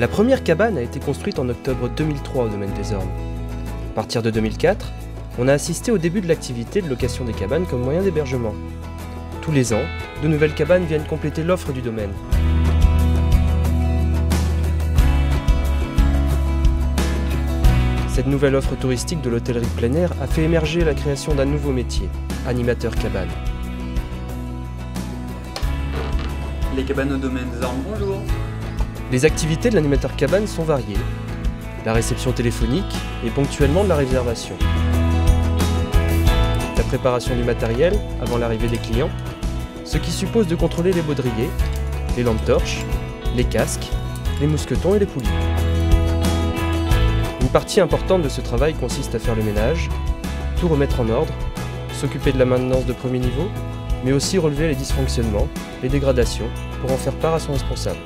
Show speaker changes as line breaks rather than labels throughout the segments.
La première cabane a été construite en octobre 2003 au domaine des Ormes. À partir de 2004, on a assisté au début de l'activité de location des cabanes comme moyen d'hébergement. Tous les ans, de nouvelles cabanes viennent compléter l'offre du domaine. Cette nouvelle offre touristique de l'hôtellerie de plein air a fait émerger la création d'un nouveau métier, animateur cabane.
Les cabanes au domaine des Ormes, bonjour.
Les activités de l'animateur cabane sont variées. La réception téléphonique et ponctuellement de la réservation. La préparation du matériel avant l'arrivée des clients, ce qui suppose de contrôler les baudriers, les lampes torches, les casques, les mousquetons et les poulies. Une partie importante de ce travail consiste à faire le ménage, tout remettre en ordre, s'occuper de la maintenance de premier niveau, mais aussi relever les dysfonctionnements, les dégradations, pour en faire part à son responsable.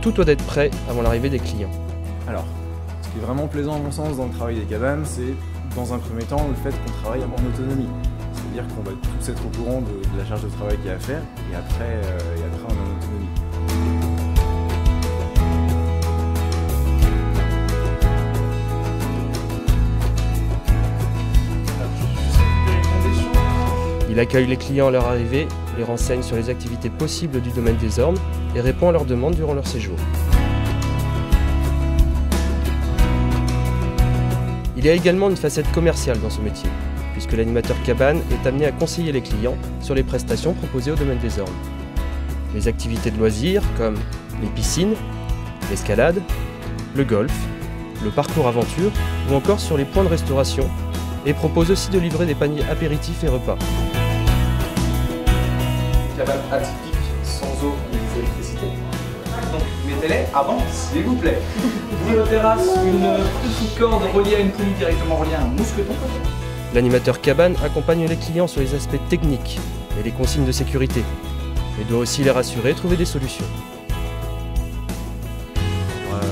Tout doit être prêt avant l'arrivée des clients.
Alors, ce qui est vraiment plaisant à mon sens dans le travail des cabanes, c'est dans un premier temps le fait qu'on travaille en autonomie. C'est-à-dire qu'on va tous être au courant de la charge de travail qu'il y a à faire, et après on est en autonomie.
Il accueille les clients à leur arrivée, les renseigne sur les activités possibles du domaine des Ormes et répond à leurs demandes durant leur séjour. Il y a également une facette commerciale dans ce métier, puisque l'animateur cabane est amené à conseiller les clients sur les prestations proposées au domaine des Ormes. Les activités de loisirs comme les piscines, l'escalade, le golf, le parcours aventure ou encore sur les points de restauration et propose aussi de livrer des paniers apéritifs et repas.
Cabane atypique, sans eau ni électricité. Donc mettez-les avant, s'il vous plaît. Une terrasse, une petite corde reliée à une poulie directement reliée à un mousqueton.
L'animateur cabane accompagne les clients sur les aspects techniques et les consignes de sécurité, et doit aussi les rassurer et trouver des solutions.
Il y aura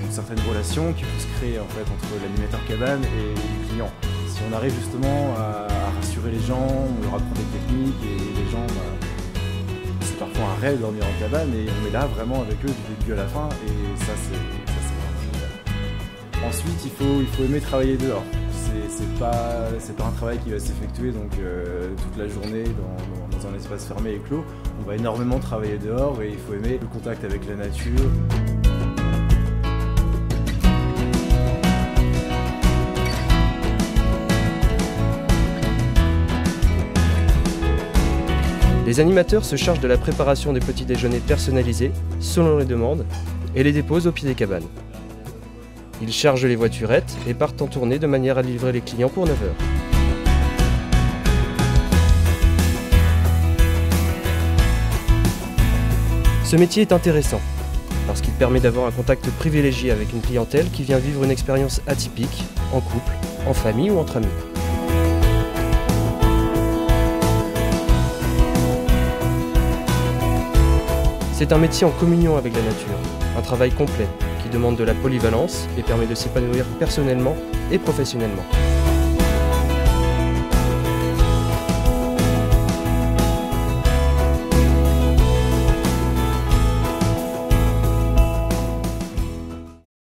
une certaine relation qui peut se créer en fait entre l'animateur cabane et le client. Si on arrive justement à rassurer les gens, on leur apprend des techniques et les gens, c'est parfois un rêve de dormir en cabane et on est là vraiment avec eux du début à la fin et ça c'est vraiment génial. Ensuite il faut aimer travailler dehors. C'est pas un travail qui va s'effectuer donc toute la journée dans un espace fermé et clos. On va énormément travailler dehors et il faut aimer le contact avec la nature.
Les animateurs se chargent de la préparation des petits déjeuners personnalisés selon les demandes et les déposent au pied des cabanes. Ils chargent les voiturettes et partent en tournée de manière à livrer les clients pour 9 heures. Ce métier est intéressant parce qu'il permet d'avoir un contact privilégié avec une clientèle qui vient vivre une expérience atypique, en couple, en famille ou entre amis. C'est un métier en communion avec la nature, un travail complet qui demande de la polyvalence et permet de s'épanouir personnellement et professionnellement.